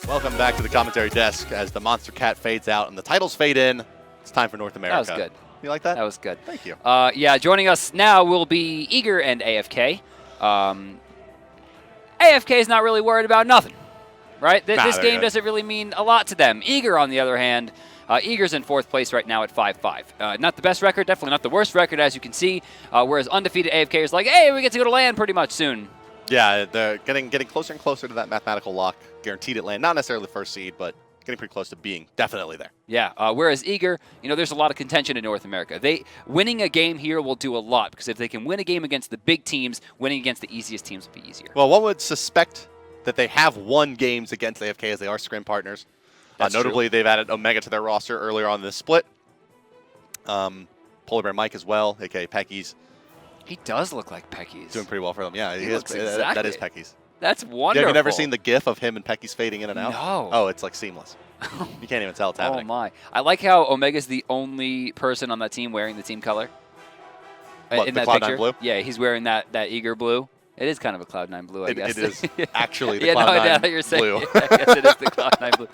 Welcome back to the commentary desk as the Monster Cat fades out and the titles fade in. It's time for North America. That was good. You like that? That was good. Thank you. Yeah, joining us now will be Eager and AFK. AFK is not really worried about nothing, right? This game doesn't really mean a lot to them. Eager, on the other hand, Eager's in 4th place right now at 5-5. Not the best record, definitely not the worst record, as you can see, whereas undefeated AFK is like, hey, we get to go to LAN pretty much soon. Yeah, they're getting closer and closer to that mathematical lock, guaranteed at LAN. Not necessarily the first seed, but getting pretty close to being definitely there. Yeah, whereas Eager, there's a lot of contention in North America. Winning a game here will do a lot, because if they can win a game against the big teams, winning against the easiest teams will be easier. Well, one would suspect that they have won games against AFK as they are scrim partners. Notably, they've added Omega to their roster earlier on in this split. PolarBearMike as well, a.k.a. Pecky's. He does look like Pecky's. Doing pretty well for them. Yeah, he looks exactly. That is Pecky's. That's wonderful. Have you never seen the GIF of him and Pecky's fading in and out? No. Oh, it's like seamless. You can't even tell it's happening. Oh, my. I like how Omega's the only person on that team wearing the team color. What, in the that Cloud9 picture. blue? Yeah, he's wearing that Eager blue. It is kind of a Cloud9 blue, I guess. It is actually the yeah, Cloud9 no, you're saying, blue. I guess it is the Cloud9 blue.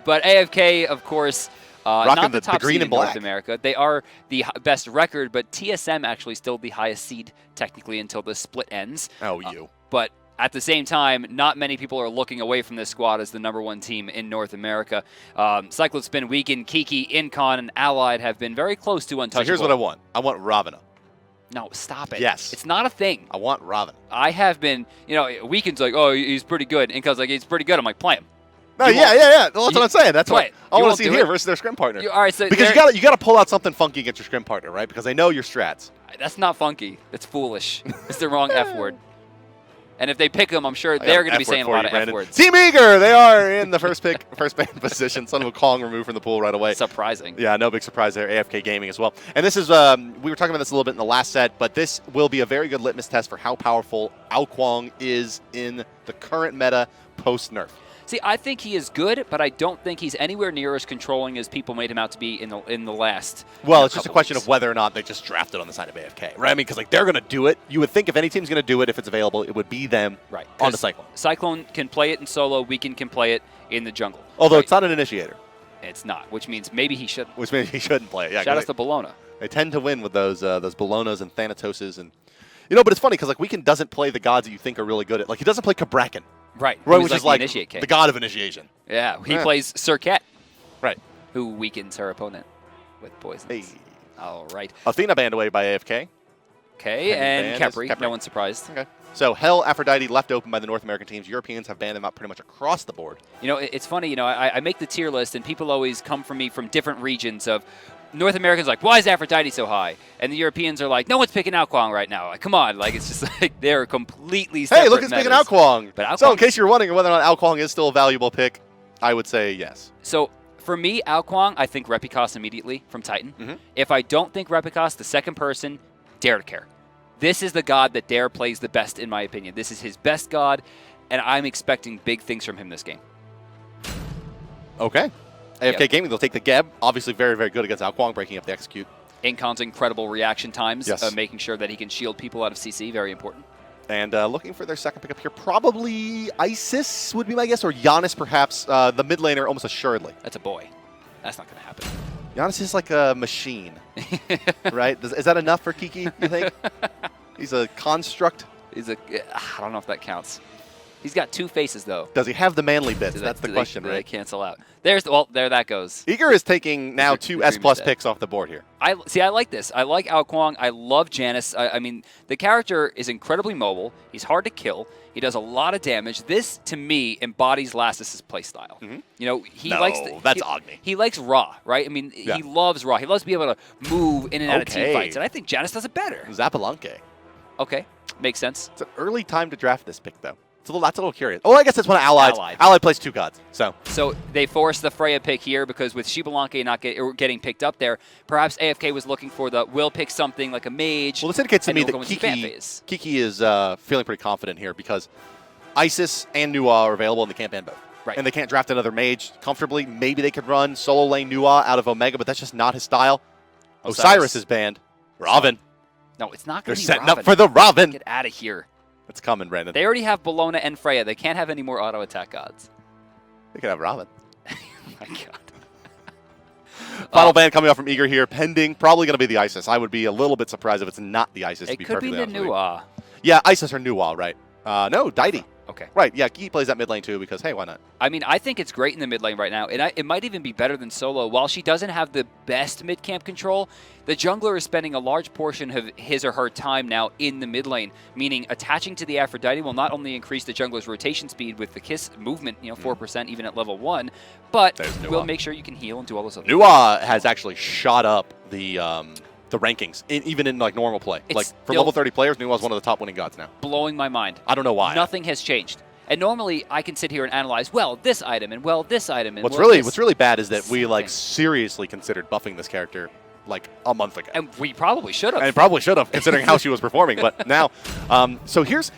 But AFK, of course, not the top green seed and in black. North America. They are the best record, but TSM actually still the highest seed technically until the split ends. Oh, you. But at the same time, not many people are looking away from this squad as the #1 team in North America. CycloneSpin, Weekend, Kiki, Incon, and Allied have been very close to untouchable. So here's what I want. I want Ravana. No, stop it. Yes. It's not a thing. I want Ravana. I have been, Weekend's like, oh, he's pretty good. Incon's like, he's pretty good. I'm like, play him. No, yeah. Well, that's what I'm saying. That's what I want to see here it? versus their scrim partner. All right, so because you got to pull out something funky against your scrim partner, right? Because they know your strats. That's not funky. That's foolish. It's the wrong F word. And if they pick him, I'm sure they're going to be saying a lot of F words. Team Eager, they are in the first ban position. Son of a Kuang removed from the pool right away. Surprising. Yeah, no big surprise there. AFK Gaming as well. And this is, we were talking about this a little bit in the last set, but this will be a very good litmus test for how powerful Kuang is in the current meta post-nerf. See, I think he is good, but I don't think he's anywhere near as controlling as people made him out to be in the last. Well, it's just a question of whether or not they just drafted on the side of AFK, right? I mean, because they're going to do it. You would think if any team's going to do it, if it's available, it would be them on the Cyclone. Cyclone can play it in solo. Weekend can play it in the jungle. Although it's not an initiator. It's not, which means maybe he shouldn't. Which means he shouldn't play it. Yeah, shout out to Bellona. They tend to win with those Bellonas and Thanatoses, and but it's funny because Weekend doesn't play the gods that you think are really good at. He doesn't play Kabrakan. Right, which is the god of initiation. Yeah, he plays Serket. Right. Who weakens her opponent with poisons. Hey. All right. Athena banned away by AFK. Okay, and Capri. No one's surprised. Okay. So Hell, Aphrodite left open by the North American teams. Europeans have banned them out pretty much across the board. It's funny, I make the tier list, and people always come from me from different regions of North Americans like, why is Aphrodite so high? And the Europeans are like, no one's picking out Kuang right now. Like, come on. It's just like they're completely separate. Hey, look, it's picking out Kuang. But so in case you're wondering whether or not Kuang is still a valuable pick, I would say yes. So for me, Kuang, I think Repicos immediately from Titan. If I don't think Repicos, the second person, DaretoCare. This is the god that Dare plays the best, in my opinion. This is his best god, and I'm expecting big things from him this game. Okay. AFK Gaming, they'll take the Geb. Obviously very, very good against Kuang, breaking up the execute. Incon's incredible reaction times, yes. Making sure that he can shield people out of CC, very important. And looking for their second pickup here, probably Isis would be my guess, or Janus perhaps, the mid laner almost assuredly. That's a boy. That's not going to happen. Janus is like a machine, right? Is that enough for Kiki, you think? He's a construct? I don't know if that counts. He's got 2 faces, though. Does he have the manly bits? That's the question, right? They cancel out. There that goes. Eager is taking now 2 S+ picks off the board here. I like this. I like Kuang. I love Janus. I mean, the character is incredibly mobile. He's hard to kill. He does a lot of damage. This, to me, embodies Lassiz' playstyle. That's Agni. He likes Raw, right? I mean, he loves Raw. He loves to be able to move in and out of team fights, and I think Janus does it better. Xbalanque. Okay, makes sense. It's an early time to draft this pick, though. That's a little curious. Oh, I guess it's one of Allied's. Allied plays 2 gods. So they forced the Freya pick here because with Xbalanque not getting picked up there, perhaps AFK was looking for we'll pick something like a mage. Well, this indicates to me that Kiki is feeling pretty confident here because Isis and Nuwa are available and they can't ban both. Right. And they can't draft another mage comfortably. Maybe they could run solo lane Nuwa out of Omega, but that's just not his style. Osiris is banned. Raven. No, it's not going to be They're setting up for the Raven. Get out of here. It's coming, Brandon. They already have Bellona and Freya. They can't have any more auto attack gods. They could have Robin. Oh my God. Final ban coming up from Eager here, pending. Probably going to be the Isis. I would be a little bit surprised if it's not the Isis. It could be the Nua. Yeah, Isis or Nua, right? No, Deity. Okay. Right, yeah, he plays that mid lane too because, hey, why not? I mean, I think it's great in the mid lane right now, and it might even be better than solo. While she doesn't have the best mid camp control, the jungler is spending a large portion of his or her time now in the mid lane, meaning attaching to the Aphrodite will not only increase the jungler's rotation speed with the Kiss movement, 4% even at level 1, but will make sure you can heal and do all those other things. Nua has actually shot up the rankings, even in like normal play. Like for level 30 players, Nua's one of the top winning gods now. Blowing my mind. I don't know why. Nothing has changed. And normally I can sit here and analyze, well, this item and well, this item and what's really bad is that we like seriously considered buffing this character like a month ago. And we probably should have. And probably should have, considering how she was performing. But now, so here's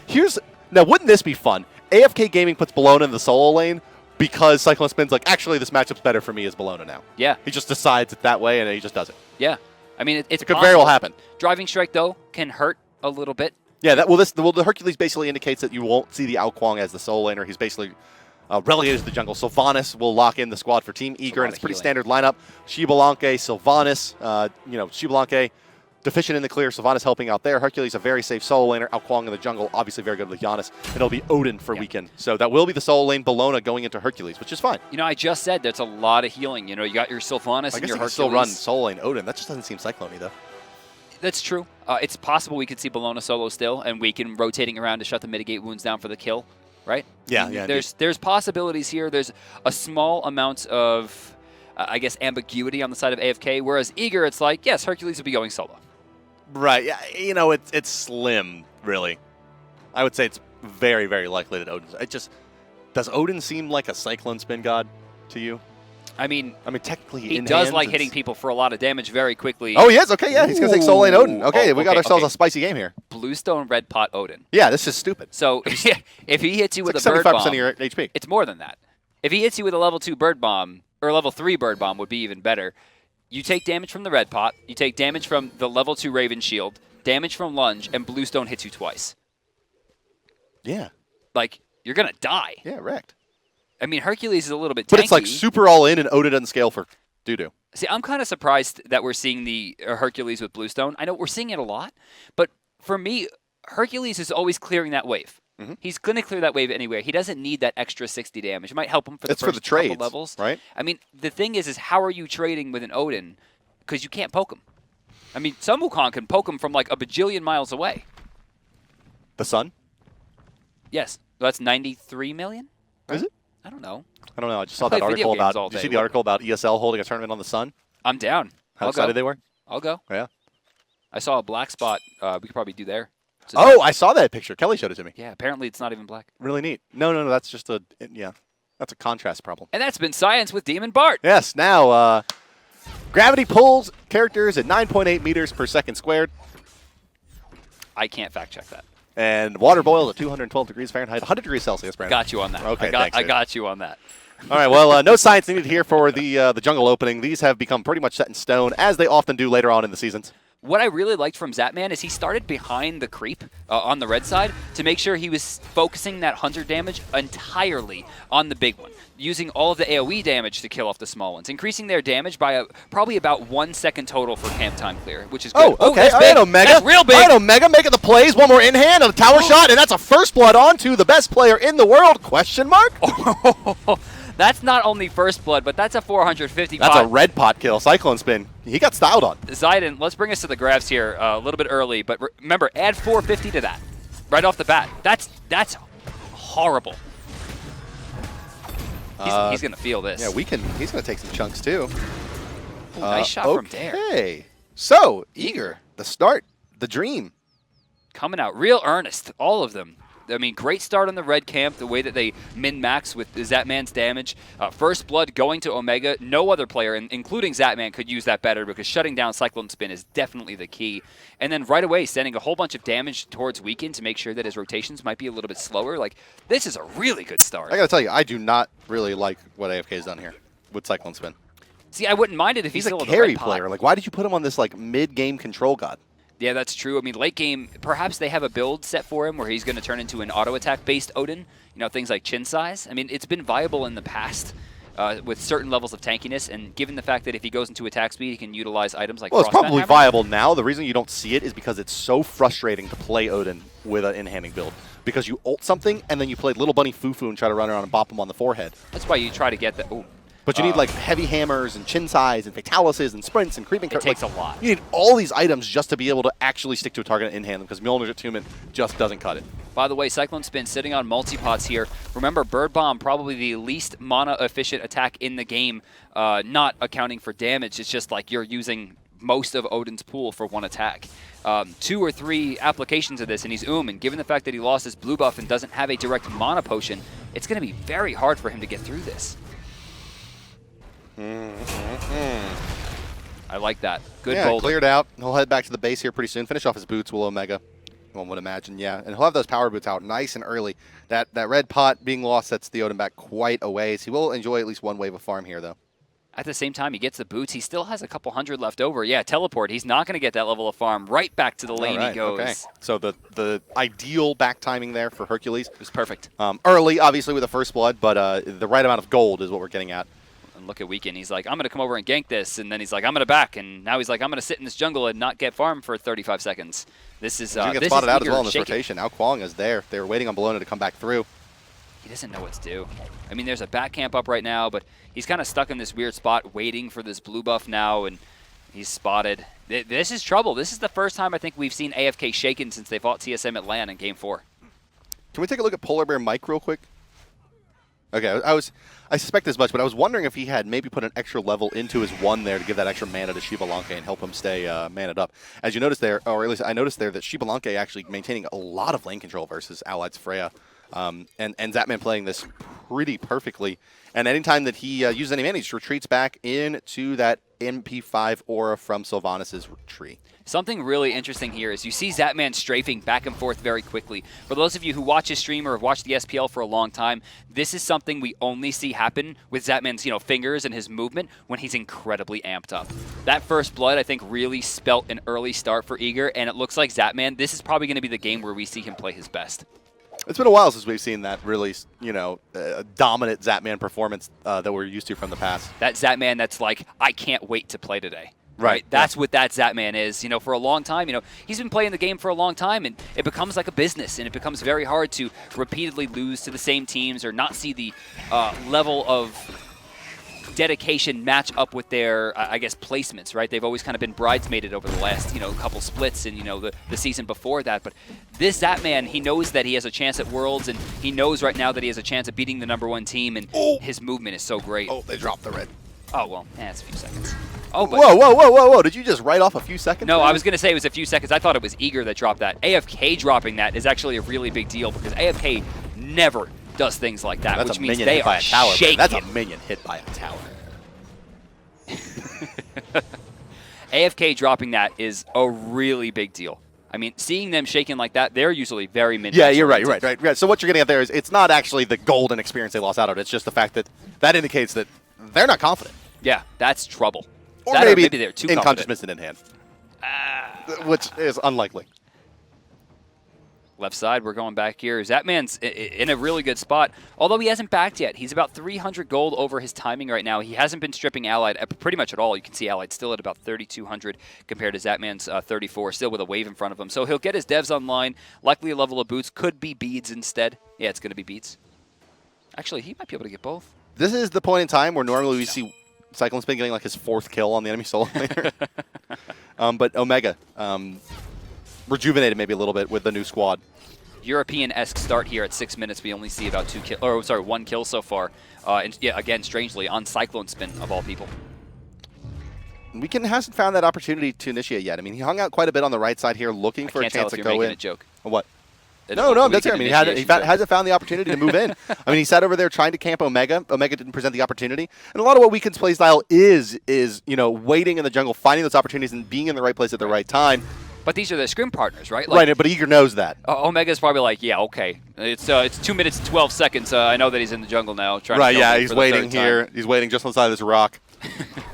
now wouldn't this be fun? AFK Gaming puts Bellona in the solo lane because CycloneSpin's like, actually this matchup's better for me as Bellona now. Yeah. He just decides it that way and he just does it. Yeah. I mean, it could very well happen. Driving Strike, though, can hurt a little bit. Yeah, the Hercules basically indicates that you won't see the Kuang as the solo laner. He's basically relegated to the jungle. Sylvanus will lock in the squad for Team Eager, and it's a pretty standard lineup. Xbalanque, Sylvanus, Xbalanque deficient in the clear. Sylvanus helping out there. Hercules a very safe solo laner. Kuang in the jungle, obviously very good with Janus. And it'll be Odin for weekend. So that will be the solo lane Bellona going into Hercules, which is fine. I just said there's a lot of healing. You got your Sylvanus and your Hercules. Still run solo lane Odin. That just doesn't seem Cyclone-y, though. That's true. It's possible we could see Bellona solo still, and we can rotating around to shut the mitigate wounds down for the kill, right? Yeah. There's possibilities here. There's a small amount of, I guess, ambiguity on the side of AFK, whereas Eager, it's like, yes, Hercules will be going solo. Right. Yeah. It's slim, really. I would say it's very, very likely that Odin. Does Odin seem like a CycloneSpin god to you? I mean, technically, he does like hitting people for a lot of damage very quickly. Oh, he is? Okay, yeah, he's going to take solo lane Odin. Okay, we got ourselves a spicy game here. Bluestone Red Pot Odin. Yeah, this is stupid. So if he hits you with a like bird bomb, 75% of your HP. It's more than that. If he hits you with a level 2 bird bomb, or level 3 bird bomb would be even better. You take damage from the Red Pot, you take damage from the level 2 Raven Shield, damage from Lunge, and Bluestone hits you twice. Yeah. Like, you're going to die. Yeah, wrecked. I mean, Hercules is a little bit tanky. But it's like super all in, and Odin doesn't scale for doo-doo. See, I'm kind of surprised that we're seeing the Hercules with Bluestone. I know we're seeing it a lot, but for me, Hercules is always clearing that wave. He's going to clear that wave anyway. He doesn't need that extra 60 damage. It might help him for the first couple levels. Right? I mean, the thing is how are you trading with an Odin? Because you can't poke him. I mean, some Wukong can poke him from like a bajillion miles away. The sun? Yes. So that's 93 million? Right? Is it? I don't know. I just saw that article about. Did you see the article about ESL holding a tournament on the sun? I'm down. How excited they were? I'll go. Yeah. I saw a black spot. We could probably do there. So I saw that picture. Kelly showed it to me. Yeah. Apparently, it's not even black. Really neat. No. That's just that's a contrast problem. And that's been science with Demon Bart. Yes. Now, gravity pulls characters at 9.8 meters per second squared. I can't fact check that. And water boils at 212 degrees Fahrenheit, 100 degrees Celsius, Brandon. Got you on that. Okay, I got you on that. All right, well, no science needed here for the jungle opening. These have become pretty much set in stone, as they often do later on in the seasons. What I really liked from Zapman is he started behind the creep on the red side to make sure he was focusing that hunter damage entirely on the big one, using all of the AoE damage to kill off the small ones, increasing their damage by probably about 1 second total for camp time clear, which is good. Oh, okay. All right, Omega. That's real big. All right, Omega making the plays. One more in hand, a tower shot, and that's a first blood onto the best player in the world, question mark? That's not only first blood, but that's a 450 That's pot. a red pot kill. CycloneSpin. He got styled on. Zayden, let's bring us to the graphs here a little bit early, but remember, add 450 to that right off the bat. That's horrible. He's going to feel this. Yeah, he's going to take some chunks, too. Ooh, nice shot from Dare. Okay. So, Eager, the start, the dream. Coming out real earnest, all of them. I mean, great start on the red camp, the way that they min-max with Zapman's damage. First blood going to Omega. No other player, including Zapman, could use that better because shutting down CycloneSpin is definitely the key. And then right away, sending a whole bunch of damage towards Weekend to make sure that his rotations might be a little bit slower. Like, this is a really good start. I got to tell you, I do not really like what AFK's done here with CycloneSpin. See, I wouldn't mind it if he's a still carry player. Like, why did you put him on this like mid-game control god? Yeah, that's true. I mean, late game, perhaps they have a build set for him where he's going to turn into an auto-attack-based Odin. You know, things like chin size. I mean, it's been viable in the past with certain levels of tankiness, and given the fact that if he goes into attack speed, he can utilize items like Well, it's probably hammer. viable now. The reason you don't see it is because it's so frustrating to play Odin with an in-handing build. Because you ult something, and then you play Little Bunny Fufu and try to run around and bop him on the forehead. That's why you try to get the... Ooh. But you need like heavy hammers and chin size and fatalises and sprints and creeping. It takes a lot. You need all these items just to be able to actually stick to a target and in-hand them because Mjolnir's attunement just doesn't cut it. By the way, CycloneSpin sitting on multi-pots here. Remember, Bird Bomb, probably the least mana-efficient attack in the game, not accounting for damage. It's just like you're using most of Odin's pool for one attack. 2 or 3 applications of this, and he's and given the fact that he lost his blue buff and doesn't have a direct mana potion, it's going to be very hard for him to get through this. I like that. Good gold. Cleared out. He'll head back to the base here pretty soon. Finish off his boots, will Omega. One would imagine, yeah. And he'll have those power boots out nice and early. That red pot being lost sets the Odin back quite a ways. He will enjoy at least one wave of farm here, though. At the same time, he gets the boots. He still has a couple hundred left over. Yeah, teleport. He's not going to get that level of farm. Right back to the lane he goes. Okay. So the ideal back timing there for Hercules was perfect. Early, obviously, with the first blood, but the right amount of gold is what we're getting at. And look at Weekend. He's like, I'm going to come over and gank this. And then he's like, I'm going to back. And now he's like, I'm going to sit in this jungle and not get farm for 35 seconds. This is you get spotted out as well in this rotation. Now Kuang is there. They were waiting on Bellona to come back through. He doesn't know what to do. I mean, there's a back camp up right now, but he's kind of stuck in this weird spot waiting for this blue buff now, and he's spotted. This is trouble. This is the first time I think we've seen AFK shaken since they fought TSM at LAN in Game 4. Can we take a look at PolarBearMike real quick? Okay, I suspect as much, but I was wondering if he had maybe put an extra level into his 1 there to give that extra mana to Xbalanque and help him stay mana'd up. As you noticed there, or at least I noticed there, that Xbalanque actually maintaining a lot of lane control versus Allied's Freya. And Zapman playing this pretty perfectly. And anytime that he uses any mana, he just retreats back into that MP5 aura from Sylvanus' tree. Something really interesting here is you see Zapman strafing back and forth very quickly. For those of you who watch his stream or have watched the SPL for a long time, this is something we only see happen with Zapman's fingers and his movement when he's incredibly amped up. That first blood, I think, really spelt an early start for Eager, and it looks like Zapman, this is probably going to be the game where we see him play his best. It's been a while since we've seen that really, dominant Zapman performance that we're used to from the past. That Zapman that's like, I can't wait to play today. Right. That's what that Zapman is. For a long time, he's been playing the game for a long time, and it becomes like a business, and it becomes very hard to repeatedly lose to the same teams or not see the level of dedication match up with their, I guess, placements, right? They've always kind of been bridesmaided over the last, couple splits and, the season before that. But this Zapman, he knows that he has a chance at Worlds, and he knows right now that he has a chance at beating the #1 team, and his movement is so great. Oh, they dropped the red. Oh, well, it's a few seconds. Oh, but whoa. Did you just write off a few seconds? No, I was going to say it was a few seconds. I thought it was Eager that dropped that. AFK dropping that is actually a really big deal because AFK never does things like that, which means they are shaking. That's a minion hit by a tower. AFK dropping that is a really big deal. I mean, seeing them shaking like that, they're usually very mid. Yeah, you're right. So what you're getting at there is it's not actually the golden experience they lost out on. It's just the fact that indicates that they're not confident. Yeah, that's trouble. Or maybe they're too Incon confident. just missed it in hand, which is unlikely. Left side, we're going back here. Zapman's in a really good spot, although he hasn't backed yet. He's about 300 gold over his timing right now. He hasn't been stripping Allied pretty much at all. You can see Allied still at about 3,200 compared to Zapman's 34, still with a wave in front of him. So he'll get his devs online. Likely a level of boots. Could be beads instead. Yeah, it's going to be beads. Actually, he might be able to get both. This is the point in time where normally we see CycloneSpin getting like his 4th kill on the enemy solo laner. But Omega rejuvenated maybe a little bit with the new squad. European-esque start here at 6 minutes. We only see about 1 kill so far. And yeah, again, strangely, on CycloneSpin of all people. Weekend hasn't found that opportunity to initiate yet. I mean, he hung out quite a bit on the right side here looking for a chance to go in. I can't tell if you're making a joke. What? No, that's it. I mean, he hasn't found the opportunity to move in. I mean, he sat over there trying to camp Omega. Omega didn't present the opportunity. And a lot of what Weekend's play style is waiting in the jungle, finding those opportunities, and being in the right place at the right time. But these are their scrim partners, right? Like, right, but Eager knows that. Omega's probably like, yeah, okay. It's 2 minutes and 12 seconds. I know that he's in the jungle now. Right, yeah, he's waiting here. He's waiting just on the side of this rock.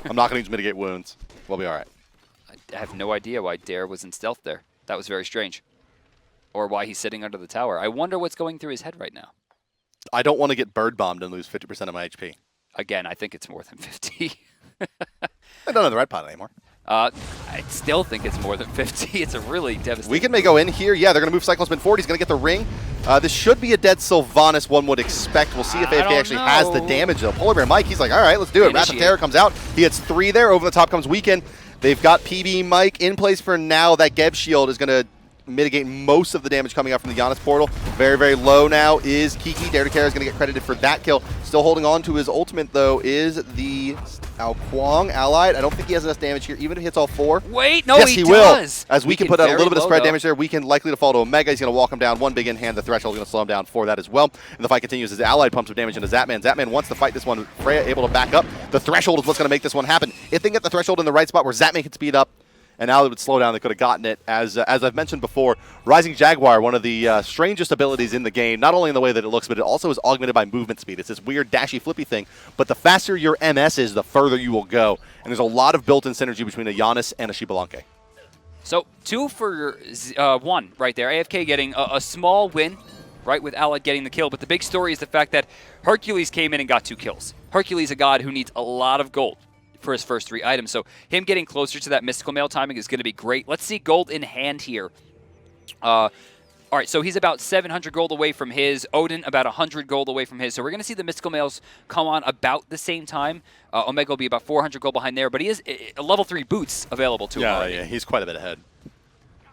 I'm not going to use mitigate wounds. We'll be all right. have no idea why Dare was in stealth there. That was very strange. Or why he's sitting under the tower. I wonder what's going through his head right now. I don't want to get bird bombed and lose 50% of my HP. Again, I think it's more than 50. I don't have the red pot anymore. I still think it's more than 50. It's a really devastating. We can go in here. Yeah, they're going to move CycloneSpin forward. He's going to get the ring. This should be a dead Sylvanus, one would expect. We'll see if AFK actually has the damage, though. PolarBearMike, he's like, all right, let's do it. Wrath of Terror comes out. He hits 3 there. Over the top comes Weaken. They've got PB Mike in place for now. That Geb shield is going to mitigate most of the damage coming out from the Janus portal. Very, very low now is Kiki. DaretoCare is going to get credited for that kill. Still holding on to his ultimate, though, is the Kuang allied. I don't think he has enough damage here, even if he hits all 4. Wait, no, yes, he does. As we can put out a little bit of spread though. damage there. Weaken likely to fall to Omega. He's going to walk him down. One big in hand. The threshold is going to slow him down for that as well. And the fight continues as allied pumps some damage into Zapman. Zapman wants to fight this one. Freya able to back up. The threshold is what's going to make this one happen. If they can get the threshold in the right spot where Zapman can speed up, and now it would slow down, they could have gotten it. As I've mentioned before, Rising Jaguar, one of the strangest abilities in the game, not only in the way that it looks, but it also is augmented by movement speed. It's this weird dashy flippy thing, but the faster your MS is, the further you will go. And there's a lot of built-in synergy between a Janus and a Xbalanque. So 2 for 1 right there. AFK getting a small win, right, with Allied getting the kill. But the big story is the fact that Hercules came in and got 2 kills. Hercules, a god who needs a lot of gold for his first 3 items. So him getting closer to that mystical mail timing is going to be great. Let's see gold in hand here. All right, so he's about 700 gold away from his. Odin about 100 gold away from his. So we're going to see the mystical mails come on about the same time. Omega will be about 400 gold behind there, but he is a level 3 boots available to him already. Yeah, he's quite a bit ahead.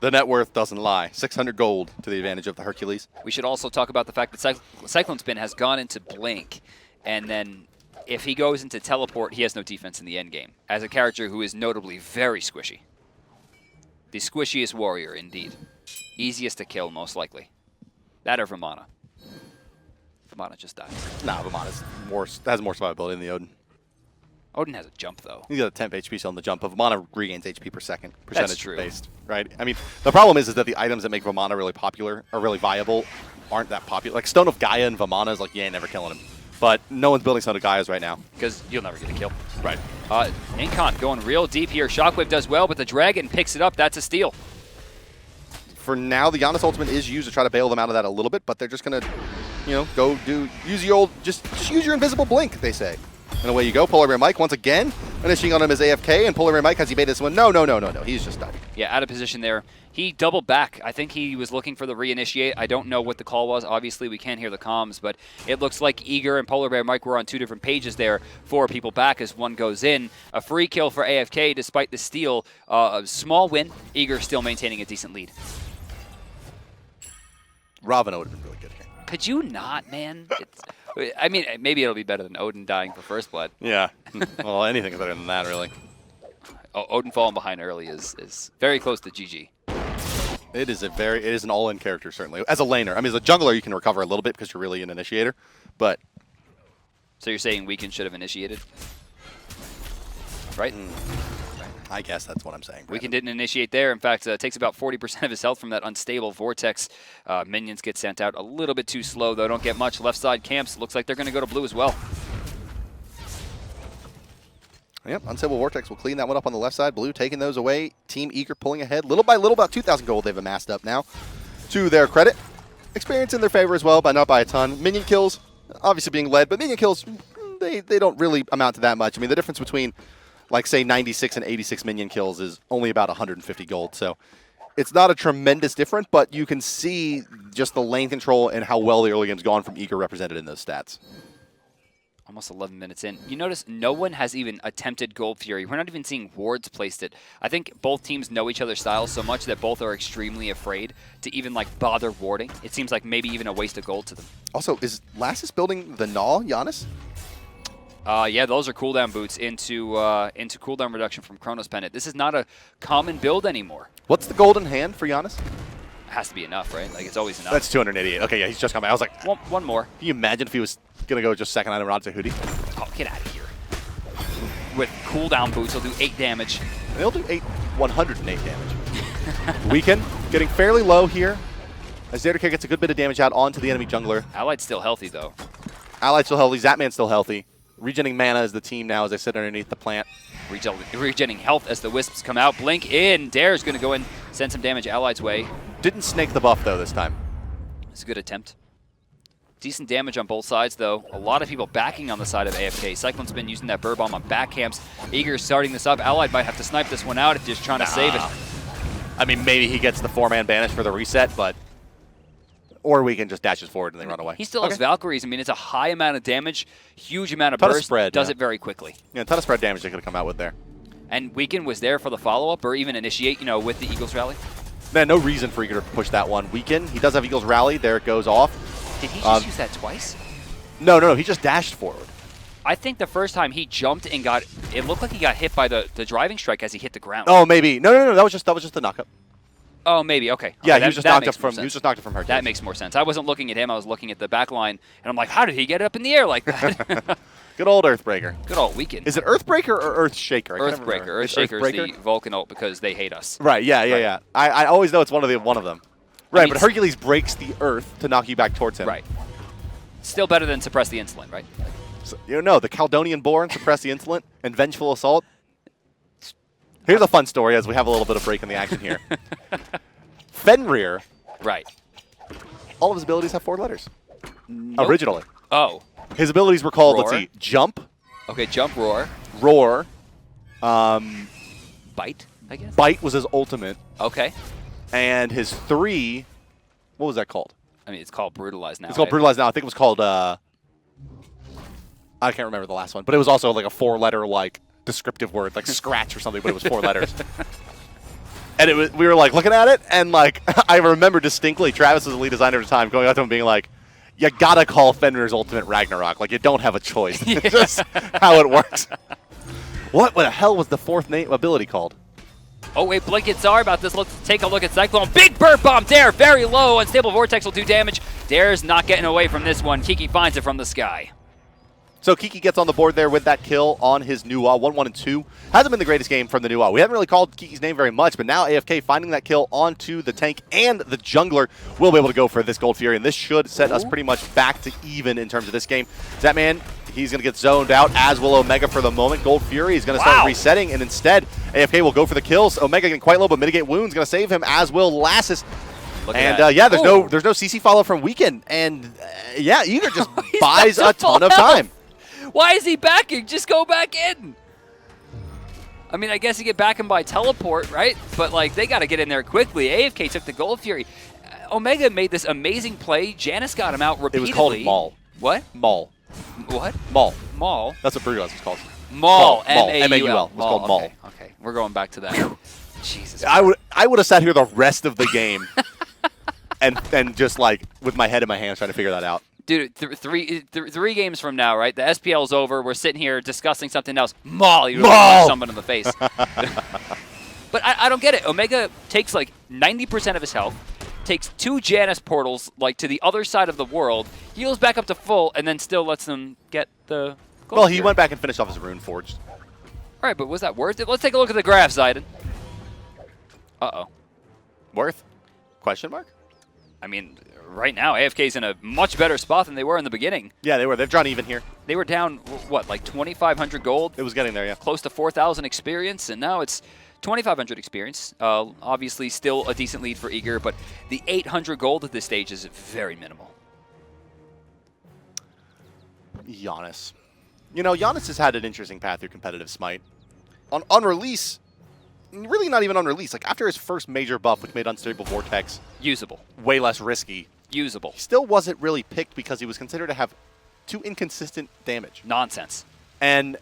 The net worth doesn't lie. 600 gold to the advantage of the Hercules. We should also talk about the fact that CycloneSpin has gone into Blink, and then if he goes into Teleport, he has no defense in the end game, as a character who is notably very squishy. The squishiest warrior, indeed. Easiest to kill, most likely. That or Vamana. Vamana just dies. Nah, Vamana has more survivability than the Odin. Odin has a jump, though. He's got a temp HP shield on the jump, but Vamana regains HP per second. Percentage true. Based, right? I mean, the problem is that the items that make Vamana really popular or really viable aren't that popular. Like Stone of Gaia and Vamana is like, you ain't never killing him. But no one's building Stone of Gaias right now. Because you'll never get a kill. Right. Incon going real deep here. Shockwave does well, but the Dragon picks it up. That's a steal. For now, the Janus ultimate is used to try to bail them out of that a little bit, but they're just going to, use the old, just use your invisible blink, they say. And away you go. PolarBearMike once again finishing on him as AFK, and PolarBearMike, has he made this one? No. He's just done. Yeah, out of position there. He doubled back. I think he was looking for the reinitiate. I don't know what the call was. Obviously, we can't hear the comms, but it looks like Eager and PolarBearMike were on 2 different pages there. 4 people back as one goes in. A free kill for AFK despite the steal. A small win. Eager still maintaining a decent lead. Ravana would have been really good here. Could you not, man? I mean, maybe it'll be better than Odin dying for first blood. Yeah. Well, anything is better than that, really. Odin falling behind early is very close to GG. It is an all-in character, certainly. As a laner. I mean, as a jungler, you can recover a little bit because you're really an initiator, but... So you're saying Weaken should have initiated? Right? I guess that's what I'm saying. Weaken didn't initiate there. In fact, takes about 40% of his health from that unstable vortex. Minions get sent out a little bit too slow, though. Don't get much. Left side camps. Looks like they're going to go to blue as well. Yep, unstable vortex will clean that one up on the left side. Blue taking those away. Team Eager pulling ahead. Little by little, about 2,000 gold they've amassed up now. To their credit. Experience in their favor as well, but not by a ton. Minion kills, obviously being led, but minion kills, they don't really amount to that much. I mean, the difference between, like, say, 96 and 86 minion kills is only about 150 gold. So it's not a tremendous difference, but you can see just the lane control and how well the early game's gone from Eager represented in those stats. Almost 11 minutes in. You notice no one has even attempted Gold Fury. We're not even seeing wards placed it. I think both teams know each other's styles so much that both are extremely afraid to even like bother warding. It seems like maybe even a waste of gold to them. Also, is Lassiz building the Gnaw, Janus? Yeah, those are cooldown boots into cooldown reduction from Chronos Pendant. This is not a common build anymore. What's the golden hand for Janus? Has to be enough, right? Like, it's always enough. That's 288. Okay, yeah, he's just coming. I was like, one more. Can you imagine if he was going to go just second item Rod Hoodie? Oh, get out of here. With cooldown boots, he'll do 8 damage. And they'll do 108 damage. Weaken getting fairly low here as DaretoCare gets a good bit of damage out onto the enemy jungler. Allied's still healthy, though. Allied's still healthy. Zapman's still healthy. Regening mana is the team now as they sit underneath the plant. Regening health as the Wisps come out. Blink in. Dare's going to go in, send some damage Allied's way. Didn't snake the buff, though, this time. It's a good attempt. Decent damage on both sides, though. A lot of people backing on the side of AFK. CycloneSpin using that Burr Bomb on back camps. Eager starting this up. Allied might have to snipe this one out if you're just trying to save it. I mean, maybe he gets the 4-man banish for the reset, but... Or we can just dash it forward and they run away. He still has Valkyries. I mean, it's a high amount of damage, huge amount of burst. Spread, does it very quickly. Yeah, a ton of spread damage they could have come out with there. And Weaken was there for the follow-up or even initiate, you know, with the Eagles Rally. Man, no reason for Eager to push that one. Weaken, he does have Eagles Rally. There it goes off. Did he just use that twice? No, he just dashed forward. I think the first time he jumped and got, it looked like he got hit by the driving strike as he hit the ground. Oh, maybe. No, that was just the knockup. Oh, maybe. Okay. Yeah, okay, he was just knocked up from Hercules. That makes more sense. I wasn't looking at him. I was looking at the back line, and I'm like, how did he get up in the air like that? Good old Earthbreaker. Good old Weaken. Is it Earthbreaker or Earthshaker? Earthbreaker. Earthshaker is the Vulcan ult because they hate us. Right. Yeah. I always know it's one of them. Right, I mean, but Hercules breaks the Earth to knock you back towards him. Right. Still better than suppress the insolent, right? So, the Caledonian Born, suppress the insolent, and Vengeful Assault. Here's a fun story as we have a little bit of break in the action here. Fenrir. Right. All of his abilities have 4 letters. Nope. Originally. Oh. His abilities were called, Roar. let's see, Jump. Okay, Jump, Roar. Roar. Bite, I guess? Bite was his ultimate. Okay. And his 3, what was that called? I mean, it's called Brutalize now. It's called Brutalize now. I think it was called, I can't remember the last one, but it was also like a 4-letter, like, descriptive word, like scratch or something, but it was 4 letters. And we were like looking at it, and like I remember distinctly, Travis was the lead designer at the time, going out to him being like, "You gotta call Fenrir's ultimate Ragnarok. Like you don't have a choice. It's just how it works." What the hell was the 4th ability called? Oh wait, Blink it. Sorry about this. Let's take a look at Cyclone. Big Bird Bomb. Dare very low. Unstable Vortex will do damage. Dare's not getting away from this one. Kiki finds it from the sky. So Kiki gets on the board there with that kill on his Nuwa, 1-1 and 2. Hasn't been the greatest game from the Nuwa. We haven't really called Kiki's name very much, but now AFK finding that kill onto the tank and the jungler will be able to go for this Gold Fury, and this should set us pretty much back to even in terms of this game. Zapman, he's going to get zoned out, as will Omega for the moment. Gold Fury is going to start resetting, and instead AFK will go for the kills. Omega getting quite low, but mitigate wounds, going to save him, as will Lassiz. And yeah, there's no CC follow from Weaken, and yeah, Eager just buys a ton of time. Why is he backing? Just go back in. I mean, I guess you get back in by teleport, right? But, like, they got to get in there quickly. AFK took the Gold Fury. Omega made this amazing play. Janus got him out repeatedly. It was called Maul. What? Maul. What? Maul. Maul? That's what Brutalize was called. Maul. M-A-U-L. It was called Maul. Okay. We're going back to that. Jesus. I would have sat here the rest of the game and just, like, with my head in my hands trying to figure that out. Dude, three games from now, right? The SPL's over. We're sitting here discussing something else. Maul! You punch someone in the face. But I don't get it. Omega takes like 90% of his health, takes 2 Janus portals like to the other side of the world, heals back up to full, and then still lets them get the gold. Well, he went back and finished off his Rune Forge. All right, but was that worth it? Let's take a look at the graph, Zayden. Uh-oh. Worth? Question mark? I mean, right now, AFK's in a much better spot than they were in the beginning. Yeah, they were. They've drawn even here. They were down, what, like 2,500 gold? It was getting there, yeah. Close to 4,000 experience, and now it's 2,500 experience. Obviously, still a decent lead for Eager, but the 800 gold at this stage is very minimal. Janus. You know, Janus has had an interesting path through competitive Smite. On release, really not even on release. Like, after his first major buff, which made Unstable Vortex usable, way less risky. Usable. He still wasn't really picked because he was considered to have too inconsistent damage. Nonsense. And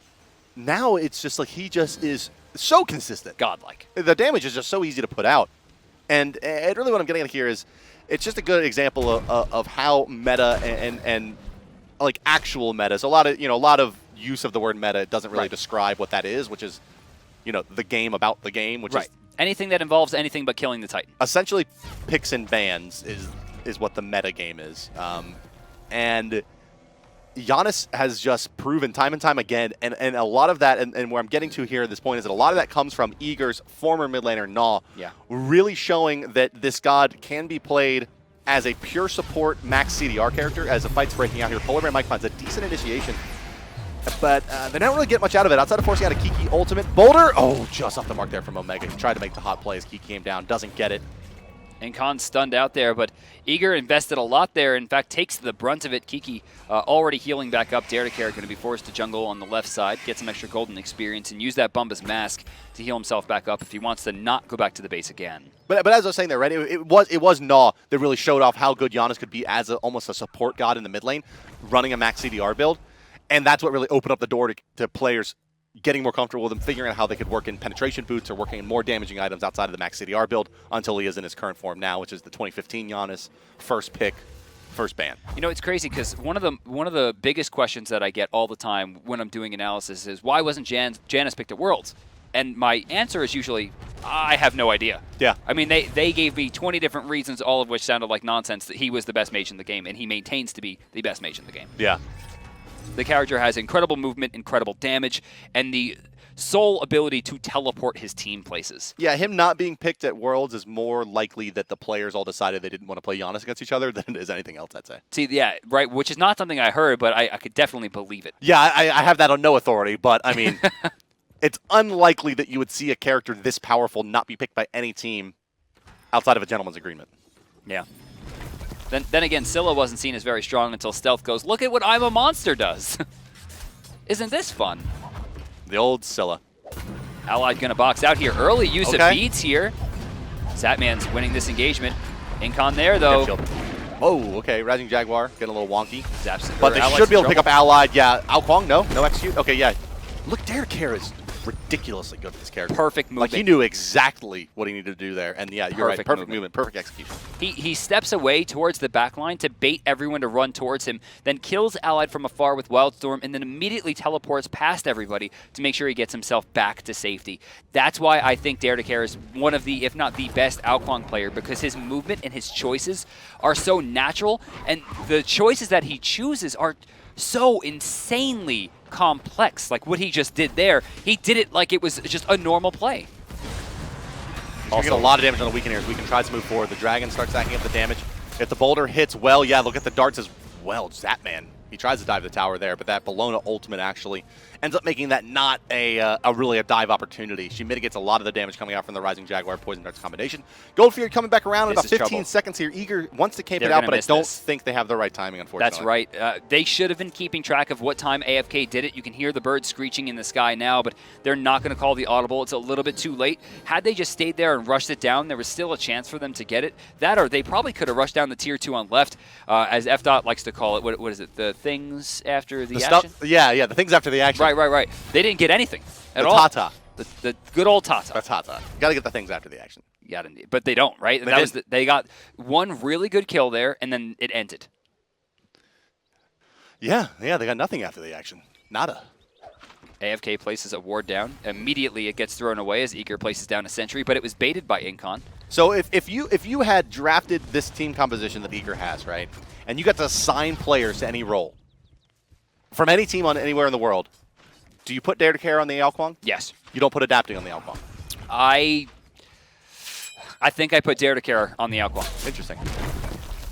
now it's just like he just is so consistent. Godlike. The damage is just so easy to put out. And really what I'm getting at here is it's just a good example of how meta and like actual meta. So a lot of use of the word meta doesn't really describe what that is, which is, you know, the game about the game, which is anything that involves anything but killing the Titan. Essentially, picks and bans is what the meta game is. And Janus has just proven time and time again, and a lot of that, and where I'm getting to here at this point, is that a lot of that comes from Eager's former mid laner, Gnaw, really showing that this god can be played as a pure support max CDR character as the fight's breaking out here. PolarBearMike finds a decent initiation But they don't really get much out of it outside of forcing out a Kiki ultimate. Boulder, oh, just off the mark there from Omega. He tried to make the hot play as Kiki came down, doesn't get it. Incon stunned out there, but Eager invested a lot there. In fact, takes the brunt of it. Kiki already healing back up. DaretoCare going to be forced to jungle on the left side, get some extra golden experience, and use that Bumba's Mask to heal himself back up if he wants to not go back to the base again. But as I was saying there, right, it was Gnaw that really showed off how good Janus could be as almost a support god in the mid lane, running a max CDR build. And that's what really opened up the door to players getting more comfortable with him, figuring out how they could work in penetration boots or working in more damaging items outside of the max CDR build until he is in his current form now, which is the 2015 Janus, first pick, first ban. You know, it's crazy because one of the biggest questions that I get all the time when I'm doing analysis is, why wasn't Janus picked at Worlds? And my answer is usually, I have no idea. Yeah. I mean, they gave me 20 different reasons, all of which sounded like nonsense, that he was the best mage in the game, and he maintains to be the best mage in the game. Yeah. The character has incredible movement, incredible damage, and the sole ability to teleport his team places. Yeah, him not being picked at Worlds is more likely that the players all decided they didn't want to play Janus against each other than it is anything else, I'd say. See, yeah, right, which is not something I heard, but I could definitely believe it. Yeah, I have that on no authority, but I mean, it's unlikely that you would see a character this powerful not be picked by any team outside of a gentleman's agreement. Yeah. Then again, Scylla wasn't seen as very strong until Stealth goes, look at what I'm a Monster does. Isn't this fun? The old Scylla. Allied going to box out here. Early use of beats here. Zapman's winning this engagement. Incon there, though. Oh, okay. Rising Jaguar getting a little wonky. But they should be able to pick up Allied. Yeah. Kuang, no execute. Okay, yeah. Look, DaretoCare is ridiculously good for this character. Perfect movement. Like, he knew exactly what he needed to do there. And yeah, you're right. Perfect movement, perfect execution. He steps away towards the back line to bait everyone to run towards him, then kills Allied from afar with Wildstorm, and then immediately teleports past everybody to make sure he gets himself back to safety. That's why I think DaretoCare is one of the, if not the best Kuang player, because his movement and his choices are so natural, and the choices that he chooses are so insanely complex. Like what he just did there, he did it like it was just a normal play. Also, get a lot of damage on the weaken ears. We can try to move forward. The dragon starts stacking up the damage. If the boulder hits well, yeah, look at the darts as well. Zapman, he tries to dive the tower there, but that Bellona ultimate actually ends up making that not really a dive opportunity. She mitigates a lot of the damage coming out from the Rising Jaguar Poison Darts combination. Gold Fury coming back around in about 15 seconds here. Eager wants to camp it out, but I don't think they have the right timing, unfortunately. That's right. They should have been keeping track of what time AFK did it. You can hear the birds screeching in the sky now, but they're not going to call the audible. It's a little bit too late. Had they just stayed there and rushed it down, there was still a chance for them to get it. That, or they probably could have rushed down the tier 2 on left, as FDOT likes to call it. What is it? The things after the action? Yeah, the things after the action. Right. They didn't get anything at all. Tata. The good old Tata. The Tata. You got to get the things after the action. But they don't, right? They got one really good kill there, and then it ended. Yeah, they got nothing after the action. Nada. AFK places a ward down. Immediately it gets thrown away as Eager places down a sentry, but it was baited by Incon. So if you had drafted this team composition that Eager has, right, and you got to assign players to any role from any team on anywhere in the world, do you put DaretoCare on the Kuang? Yes. You don't put Adapting on the Kuang? I think I put DaretoCare on the Kuang. Interesting.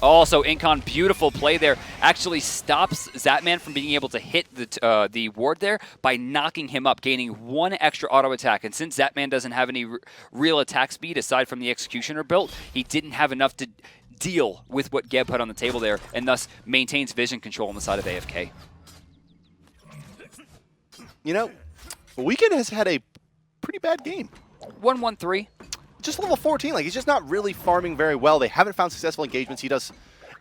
Also, Incon, beautiful play there. Actually stops Zapman from being able to hit the ward there by knocking him up, gaining one extra auto attack. And since Zapman doesn't have any real attack speed aside from the Executioner build, he didn't have enough to deal with what Geb put on the table there, and thus maintains vision control on the side of AFK. You know, Weekend has had a pretty bad game. 1-1-3. Just level 14. Like, he's just not really farming very well. They haven't found successful engagements.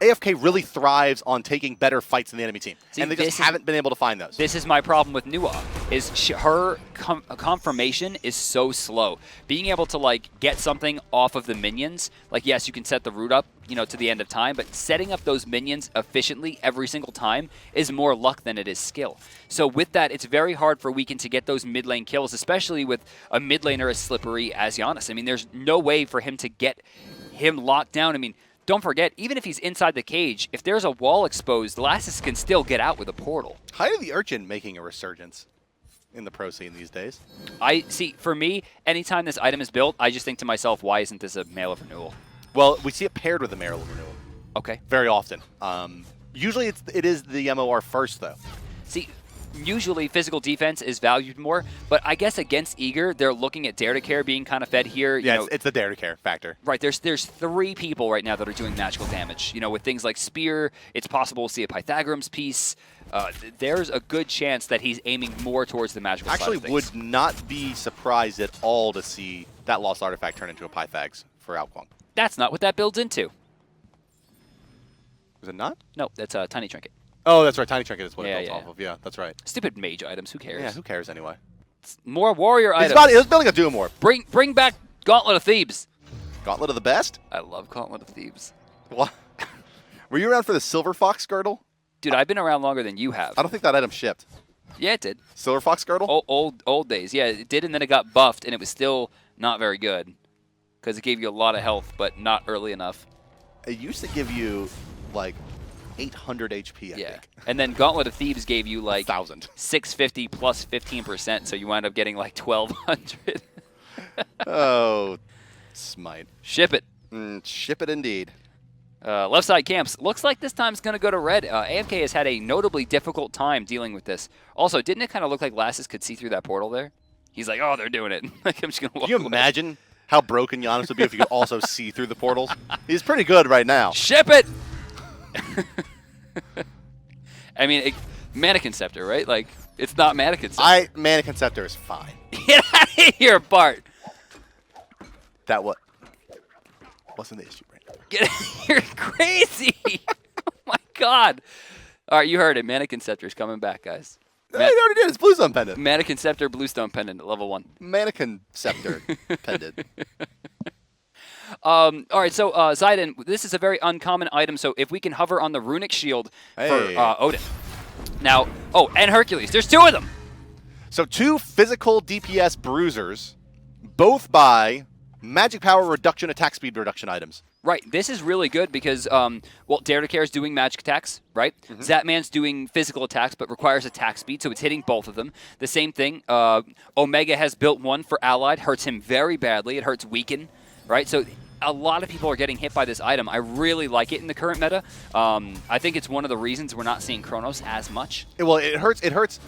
AFK really thrives on taking better fights than the enemy team. See, and they just haven't been able to find those. This is my problem with Nua, is her confirmation is so slow. Being able to, like, get something off of the minions, like, yes, you can set the root up, you know, to the end of time, but setting up those minions efficiently every single time is more luck than it is skill. So with that, it's very hard for Weekend to get those mid lane kills, especially with a mid laner as slippery as Janus. I mean, there's no way for him to get him locked down. I mean, don't forget, even if he's inside the cage, if there's a wall exposed, Lassiz can still get out with a portal. Hide the Urchin making a resurgence in the pro scene these days. I see, for me, anytime this item is built, I just think to myself, why isn't this a Mail of Renewal? Well, we see it paired with a Mail of Renewal. Okay. Very often. Usually it is the MOR first, though. See, usually physical defense is valued more, but I guess against Eager, they're looking at DaretoCare being kind of fed here. Yeah, it's the DaretoCare factor. Right, there's 3 people right now that are doing magical damage. With things like Spear, it's possible to see a Pythagorum's piece. There's a good chance that he's aiming more towards the magical side of things. Would not be surprised at all to see that Lost Artifact turn into a Pythags for Kuang. That's not what that builds into. Is it not? No, that's a Tiny Trinket. Oh, that's right. Tiny Trinket is what it builds yeah. off of. Yeah, that's right. Stupid mage items. Who cares? Yeah, who cares anyway? It's more warrior items. It's building a Duomorph. Bring back Gauntlet of Thebes. Gauntlet of the Best? I love Gauntlet of Thebes. What? Were you around for the Silver Fox Girdle? Dude, I've been around longer than you have. I don't think that item shipped. Yeah, it did. Silver Fox Girdle? Old days. Yeah, it did, and then it got buffed, and it was still not very good because it gave you a lot of health, but not early enough. It used to give you, like, 800 HP, I think. And then Gauntlet of Thebes gave you, like, 1,000. 650 plus 15%, so you wind up getting, like, 1,200. Oh, Smite. Ship it. Ship it indeed. Left side camps. Looks like this time's going to go to red. AFK has had a notably difficult time dealing with this. Also, didn't it kind of look like Lassiz could see through that portal there? He's like, oh, they're doing it. Like, I'm just going to walk Can you imagine how broken Janus would be if he could also see through the portals? He's pretty good right now. Ship it! I mean, Mannequin Scepter, right? Like, it's not Mannequin Scepter. Mannequin Scepter is fine. Get out of here, Bart! That wasn't the issue right now. Get out of here, crazy! Oh my god! All right, you heard it. Mannequin Scepter is coming back, guys. He already did. It's Bluestone Pendant. Mannequin Scepter, Bluestone Pendant at level 1. Mannequin Scepter Pendant. All right, so Zayden, this is a very uncommon item, so if we can hover on the Runic Shield for Odin. Now, and Hercules. There's 2 of them! So 2 physical DPS bruisers, both by magic power reduction, attack speed reduction items. Right, this is really good because, DaretoCare is doing magic attacks, right? Zapman's doing physical attacks but requires attack speed, so it's hitting both of them. The same thing, Omega has built one for Allied, hurts him very badly. It hurts Weaken, right? So a lot of people are getting hit by this item. I really like it in the current meta. I think it's one of the reasons we're not seeing Chronos as much. Well, it hurts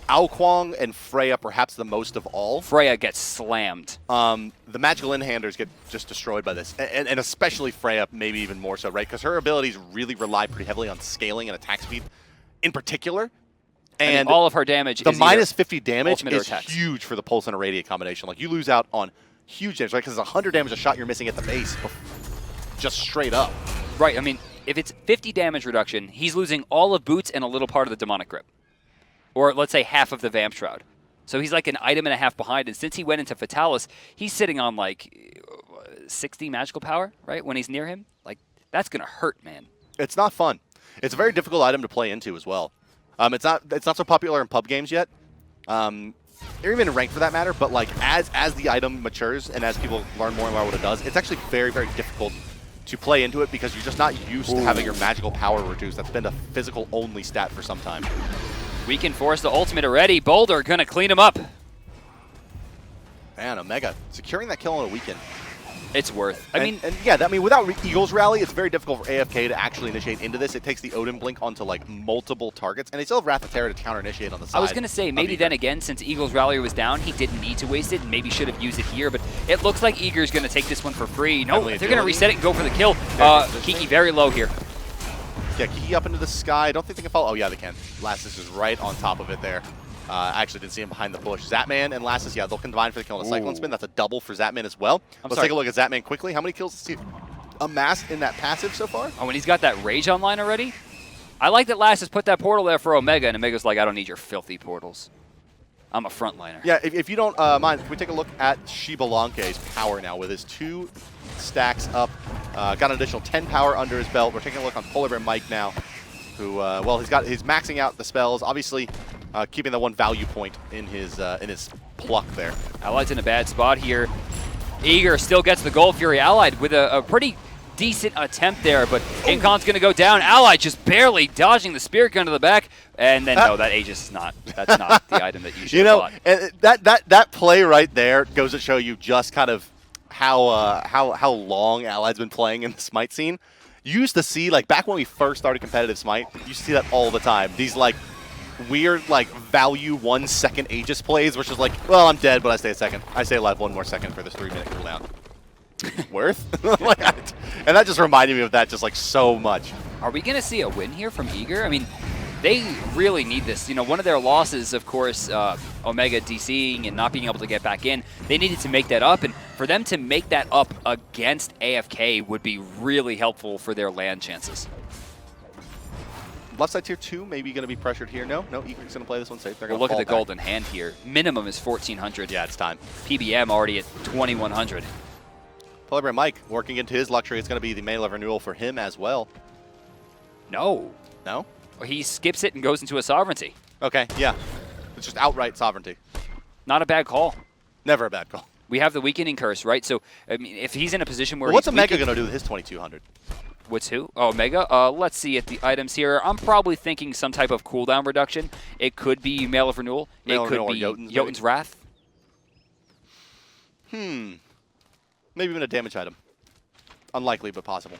Kuang and Freya perhaps the most of all. Freya gets slammed. The magical in-handers get just destroyed by this, and especially Freya maybe even more so, right? Because her abilities really rely pretty heavily on scaling and attack speed in particular. And I mean, all of her damage the is minus 50 damage is attacks. huge for the Pulse and Irradiate combination. Like, you lose out on huge damage, right? Because it's 100 damage a shot you're missing at the base, just straight up. Right, I mean, if it's 50 damage reduction, he's losing all of Boots and a little part of the Demonic Grip. Or let's say half of the Vamp Shroud. So he's like an item and a half behind, and since he went into Fatalis, he's sitting on like 60 magical power, right, when he's near him. Like, that's going to hurt, man. It's not fun. It's a very difficult item to play into as well. It's not so popular in pub games yet, or even in ranked for that matter, but like as the item matures and as people learn more and more what it does, it's actually very, very difficult to play into it because you're just not used to having your magical power reduced. That's been a physical-only stat for some time. We can force the ultimate already. Boulder going to clean him up. Man, Omega securing that kill on a weekend. It's worth. I mean, without Eagle's Rally, it's very difficult for AFK to actually initiate into this. It takes the Odin Blink onto like multiple targets, and they still have Wrath of Terror to counter-initiate on the side. I was going to say, maybe then again, since Eagle's Rally was down, he didn't need to waste it, and maybe should have used it here, but it looks like Eager's going to take this one for free. No, they're going to reset it and go for the kill. Kiki very low here. Yeah, Kiki up into the sky. I don't think they can follow. Oh, yeah, they can. Lassiz is right on top of it there. I actually didn't see him behind the bush. Zapman and Lassiz, yeah, they'll combine for the kill on the CycloneSpin. That's a double for Zapman as well. Let's take a look at Zapman quickly. How many kills has he amassed in that passive so far? Oh, and he's got that Rage online already? I like that Lassiz put that portal there for Omega, and Omega's like, I don't need your filthy portals. I'm a frontliner. Yeah, if you don't mind, can we take a look at Xbalanque's power now with his 2 stacks up. Got an additional 10 power under his belt. We're taking a look on PolarBearMike now, who, he's maxing out the spells. Obviously, keeping the 1 value point in his pluck there. Allied's in a bad spot here. Eager still gets the Gold Fury. Allied with a pretty decent attempt there, but Incon's going to go down. Allied just barely dodging the Spirit Gun to the back, and then no, that Aegis is not. That's not the item that you should have bought. And that play right there goes to show you just kind of how long Allied's been playing in the Smite scene. You used to see, like, back when we first started competitive Smite, you used to see that all the time. These, like, weird, like, value 1 second Aegis plays, which is like, well, I'm dead, but I stay a second. I stay alive 1 more second for this 3-minute cooldown. Worth? Like, and that just reminded me of that just, like, so much. Are we going to see a win here from Eager? I mean, they really need this. You know, one of their losses, of course, Omega DCing and not being able to get back in, they needed to make that up. And for them to make that up against AFK would be really helpful for their land chances. Left side tier 2 maybe going to be pressured here. No, Eager's going to play this one safe. They're Well, going to look at the golden hand here. Minimum is 1,400. Yeah, it's time. PBM already at 2,100. PolarBearMike working into his luxury. It's going to be the Male of Renewal for him as well. No. No? He skips it and goes into a sovereignty. Okay, yeah. It's just outright sovereignty. Not a bad call. Never a bad call. We have the weakening curse, right? So, I mean, if he's in a position where what's he's Omega going to do with his 2,200? What's who? Oh, Omega? Let's see at the items here. I'm probably thinking some type of cooldown reduction. It could be Mail of Renewal. It could be Jotun's Wrath. Maybe even a damage item. Unlikely, but possible.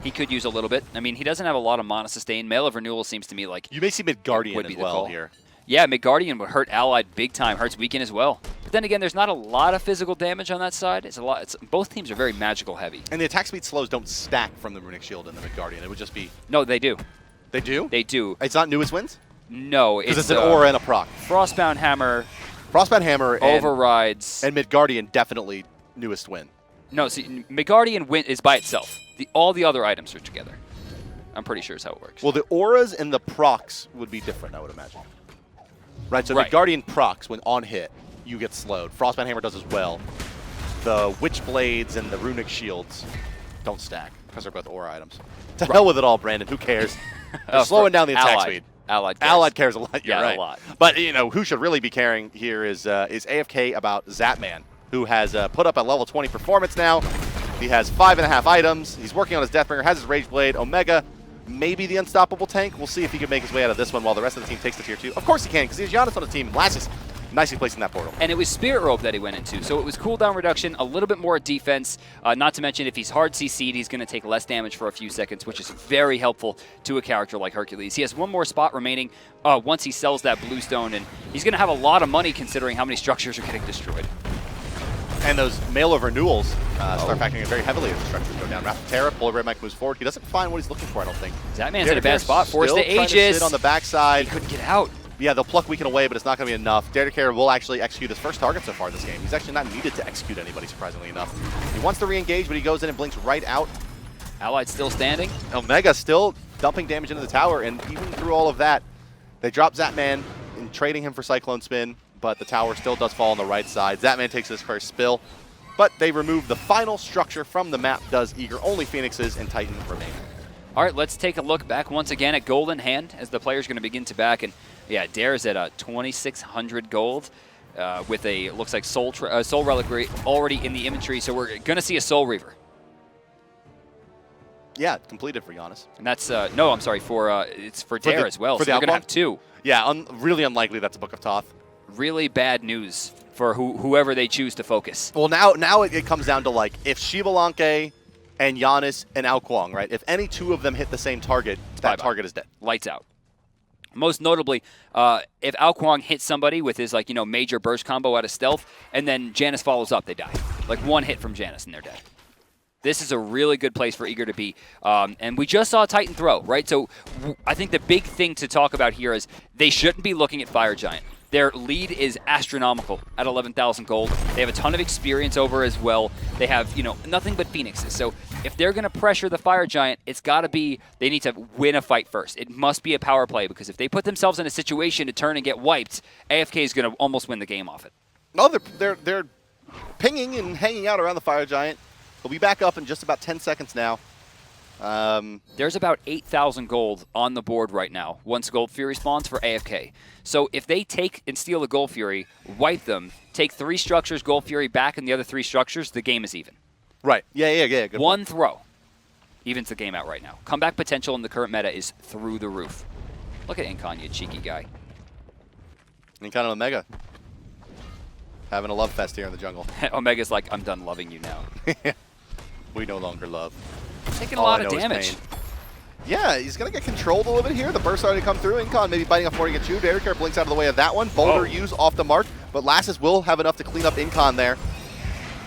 He could use a little bit. I mean, he doesn't have a lot of mana sustain. Mail of Renewal seems to me like... You may see Midgardian as well here. Yeah, Midgardian would hurt Allied big time. Hurts Weaken as well. But then again, there's not a lot of physical damage on that side. It's a lot. Both teams are very magical heavy. And the attack speed slows don't stack from the Runic Shield and the Midgardian. It would just be... No, they do. They do? They do. It's not newest wins? No, because it's an aura and a proc. Frostbound Hammer. Frostbound Hammer overrides. And Midgardian definitely newest win. No, see, Midgardian win is by itself. All the other items are together. I'm pretty sure is how it works. Well, the auras and the procs would be different, I would imagine. Right, so Midgardian procs, when on hit, you get slowed. Frostbound Hammer does as well. The Witch Blades and the Runic Shields don't stack, because they're both aura items. To hell with it all, Brandon. Who cares? You're slowing down the attack speed. Allied cares a lot, you're right. A lot. But, you know, who should really be caring here is AFK about Zapman, who has put up a level 20 performance now. He has 5.5 items. He's working on his Deathbringer, has his Rage Blade. Omega, maybe the unstoppable tank. We'll see if he can make his way out of this one while the rest of the team takes the tier 2. Of course he can, because he has Janus on the team. Lassiz nicely placed in that portal. And it was Spirit Robe that he went into, so it was cooldown reduction, a little bit more defense. Not to mention, if he's hard CC'd, he's going to take less damage for a few seconds, which is very helpful to a character like Hercules. He has one more spot remaining once he sells that Bluestone, and he's going to have a lot of money considering how many structures are getting destroyed. And those Mail of Renewals start factoring in very heavily as the structures go down. Wrath of Terror, PolarBearMike moves forward. He doesn't find what he's looking for, I don't think. Zapman's in a bad spot. Forced to Aegis. Sit on the backside. He couldn't get out. Yeah, they'll pluck Weaken away, but it's not going to be enough. DaretoCare will actually execute his first target so far this game. He's actually not needed to execute anybody, surprisingly enough. He wants to re-engage, but he goes in and blinks right out. Allied still standing. Omega still dumping damage into the tower, and even through all of that, they drop Zapman in trading him for CycloneSpin, but the tower still does fall on the right side. Zapman takes his first spill, but they remove the final structure from the map, does Eager. Only Phoenixes and Titan remain. All right, let's take a look back once again at Golden Hand as the player's going to begin to back. And yeah, Dare's at 2,600 gold with a, looks like Soul Reliquary already in the inventory. So we're going to see a Soul Reaver. Yeah, completed for Janus. And that's, no, I'm sorry, it's for Dare as well. So they're going to have 2. Yeah, really unlikely that's a Book of Thoth. Really bad news for whoever they choose to focus. Well, now it comes down to, like, if Xbalanque and Janus and Kuang, right? If any 2 of them hit the same target, that target is dead. Lights out. Most notably, if Kuang hits somebody with his, like, you know, major burst combo out of stealth, and then Janus follows up, they die. Like, 1 hit from Janus and they're dead. This is a really good place for Eager to be. And we just saw Titan throw, right? So I think the big thing to talk about here is they shouldn't be looking at Fire Giant. Their lead is astronomical at 11,000 gold. They have a ton of experience over as well. They have, you know, nothing but Phoenixes. So if they're going to pressure the Fire Giant, it's got to be, they need to win a fight first. It must be a power play, because if they put themselves in a situation to turn and get wiped, AFK is going to almost win the game off it. No, they're pinging and hanging out around the Fire Giant. They'll be back up in just about 10 seconds now. There's about 8,000 gold on the board right now once Gold Fury spawns for AFK. So if they take and steal the Gold Fury, wipe them, take 3 structures, Gold Fury back, and the other 3 structures, the game is even. Right. Yeah. Good One point. throw evens the game out right now. Comeback potential in the current meta is through the roof. Look at Incon, you cheeky guy. Incon and Omega. Having a love fest here in the jungle. Omega's like, I'm done loving you now. We no longer love. Taking a lot of damage. Yeah, he's going to get controlled a little bit here. The burst already come through. Incon maybe biting off 40 2. DaretoCare blinks out of the way of that one. Boulder use off the mark, but Lassiz will have enough to clean up Incon there.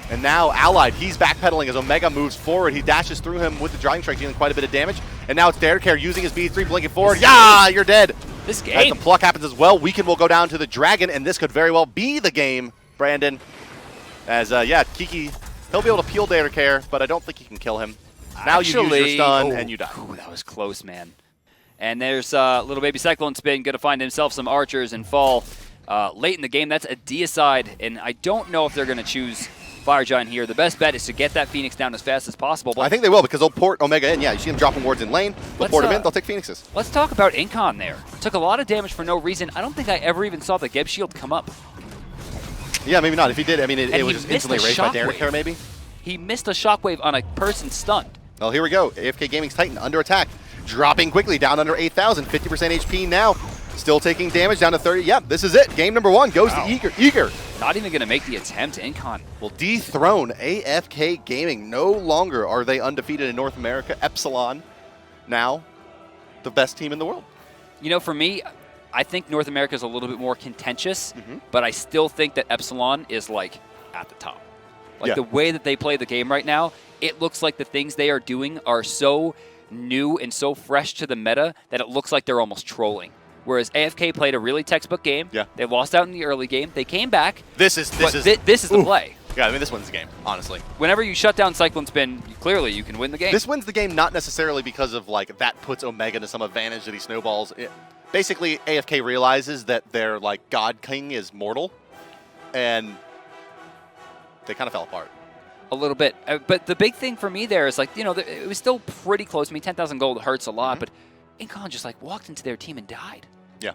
And now Allied, he's backpedaling as Omega moves forward. He dashes through him with the driving strike, dealing quite a bit of damage. And now it's DaretoCare using his B3, blinking forward. Yeah, you're dead. This game. As the pluck happens as well, Weaken will go down to the Dragon, and this could very well be the game, Brandon. As, yeah, Kiki, he'll be able to peel DaretoCare, but I don't think he can kill him. Now you use your stun, and you die. Ooh, that was close, man. And there's little baby CycloneSpin going to find himself some archers and fall late in the game. That's a deicide, and I don't know if they're going to choose Fire Giant here. The best bet is to get that Phoenix down as fast as possible. But I think they will, because they'll port Omega in. Yeah, you see them dropping wards in lane. They'll port him in. They'll take Phoenixes. Let's talk about Incon there. Took a lot of damage for no reason. I don't think I ever even saw the Geb shield come up. Yeah, maybe not. If he did, I mean, it was just instantly erased by DaretoCare, maybe. He missed a shockwave on a person stunned. Well, here we go. AFK Gaming's Titan under attack. Dropping quickly down under 8,000. 50% HP now. Still taking damage down to 30. Yeah, this is it. Game number 1 goes to Eager. Not even going to make the attempt. Incon will dethrone AFK Gaming. No longer are they undefeated in North America. Epsilon, now the best team in the world. You know, for me, I think North America is a little bit more contentious, but I still think that Epsilon is, like, at the top. Like, the way that they play the game right now, it looks like the things they are doing are so new and so fresh to the meta that it looks like they're almost trolling. Whereas AFK played a really textbook game. Yeah. They lost out in the early game. They came back. This is the play. Yeah, I mean, this wins the game, honestly. Whenever you shut down CycloneSpin, clearly you can win the game. This wins the game not necessarily because of, like, that puts Omega to some advantage that he snowballs. Basically, AFK realizes that their, like, God King is mortal, and they kind of fell apart. A little bit. But the big thing for me there is, like, you know, it was still pretty close. I mean, 10,000 gold hurts a lot, but Incon just, like, walked into their team and died. Yeah.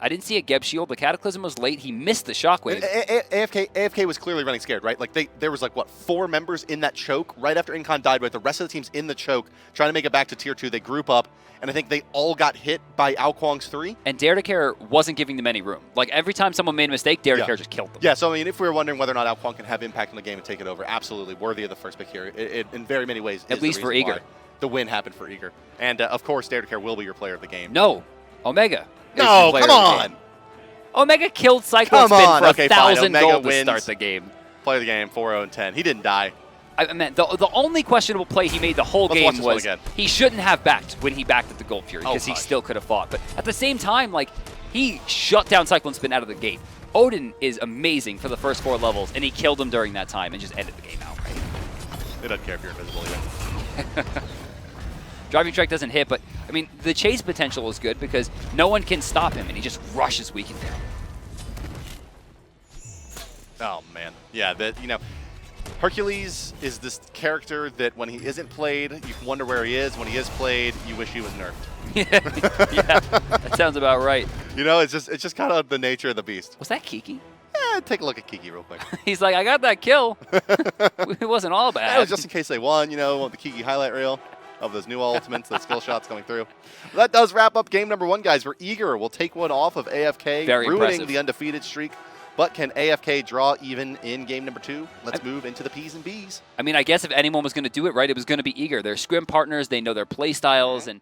I didn't see a Geb shield. The Cataclysm was late. He missed the shockwave. AFK was clearly running scared, right? Like, there was, like, what, 4 members in that choke right after Incon died, right? The rest of the team's in the choke, trying to make it back to Tier 2. They group up, and I think they all got hit by Kuang's 3. And DaretoCare wasn't giving them any room. Like, every time someone made a mistake, DaretoCare just killed them. Yeah, so, I mean, if we were wondering whether or not Kuang can have impact on the game and take it over, absolutely worthy of the first pick here. It in very many ways, at least for Eager. The win happened for Eager. And, of course, DaretoCare will be your player of the game. No. Omega. No, come on. Omega killed CycloneSpin for 1,000 gold to start the game. Play the game, 4-0-10. He didn't die. I meant the only questionable play he made the whole game was he shouldn't have backed when he backed at the Gold Fury because he still could have fought. But at the same time, like, he shut down CycloneSpin out of the gate. Odin is amazing for the first 4 levels, and he killed him during that time and just ended the game outright. It doesn't care if you're invisible either. Driving strike doesn't hit, but, I mean, the chase potential is good because no one can stop him, and he just rushes Weaken down. Oh, man. Yeah, you know, Hercules is this character that when he isn't played, you can wonder where he is. When he is played, you wish he was nerfed. Yeah, that sounds about right. You know, it's just kind of the nature of the beast. Was that Kiki? Yeah, take a look at Kiki real quick. He's like, I got that kill. It wasn't all bad. It was just in case they won, you know, the Kiki highlight reel of those new ultimates, those skill shots coming through. Well, that does wrap up game number 1, guys. We're Eager. We'll take one off of AFK, ruining the undefeated streak. But can AFK draw even in game number 2? Let's move into the P's and B's. I mean, I guess if anyone was going to do it right, it was going to be Eager. They're scrim partners. They know their play styles, and